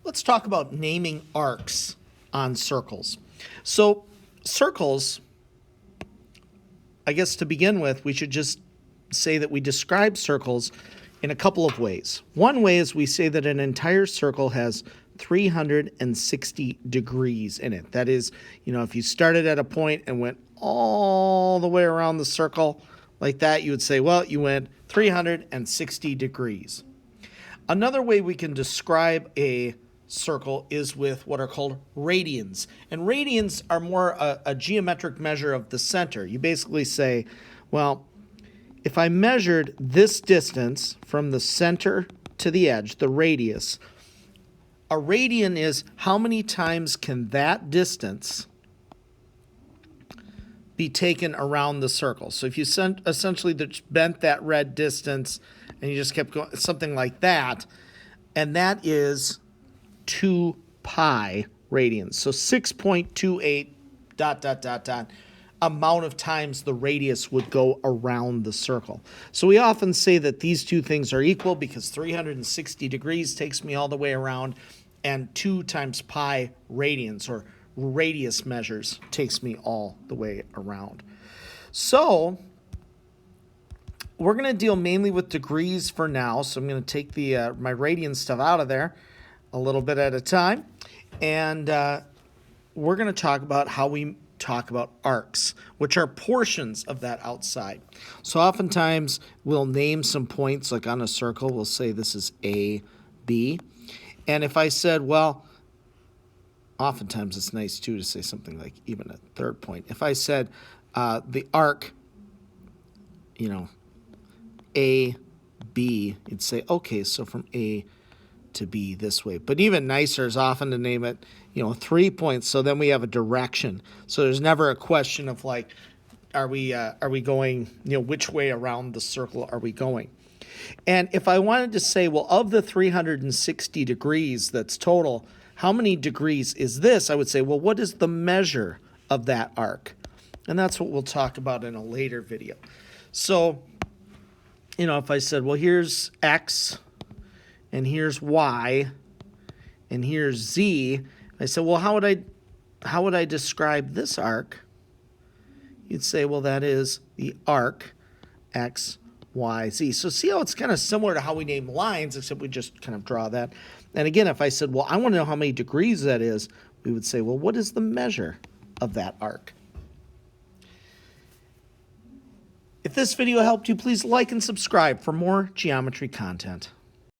Let's talk about naming arcs on circles. So circles, I guess to begin with, we should just say that we describe circles in a couple of ways. One way is we say that an entire circle has 360 degrees in it. That is, if you started at a point and went all the way around the circle like that, you would say, well, you went 360 degrees. Another way we can describe a circle is with what are called radians. And radians are more a geometric measure of the center. You basically say, well, if I measured this distance from the center to the edge, the radius, a radian is how many times can that distance be taken around the circle. So if you essentially just bent that red distance and you just kept going, something like that, and that is 2 pi radians. So 6.28 ... amount of times the radius would go around the circle. So we often say that these two things are equal because 360 degrees takes me all the way around, and 2 times pi radians, or radius measures, takes me all the way around. So we're going to deal mainly with degrees for now. So I'm going to take my radian stuff out of there a little bit at a time. And we're going to talk about how we talk about arcs, which are portions of that outside. So oftentimes we'll name some points, like on a circle, we'll say this is A, B. And if I said, well, oftentimes it's nice too to say something like even a third point. If I said the arc, A, B, you'd say, okay, so from A to B this way. But even nicer is often to name it, 3 points. So then we have a direction. So there's never a question of like, are we going, which way around the circle are we going? And if I wanted to say, well, of the 360 degrees that's total, how many degrees is this? I would say, well, what is the measure of that arc? And that's what we'll talk about in a later video. So, if I said, well, here's X, and here's Y, and here's Z, I said, well, how would I describe this arc? You'd say, well, that is the arc X, Y, Z. So see how it's kind of similar to how we name lines, except we just kind of draw that. And again, if I said, well, I want to know how many degrees that is, we would say, well, what is the measure of that arc? If this video helped you, please like and subscribe for more geometry content.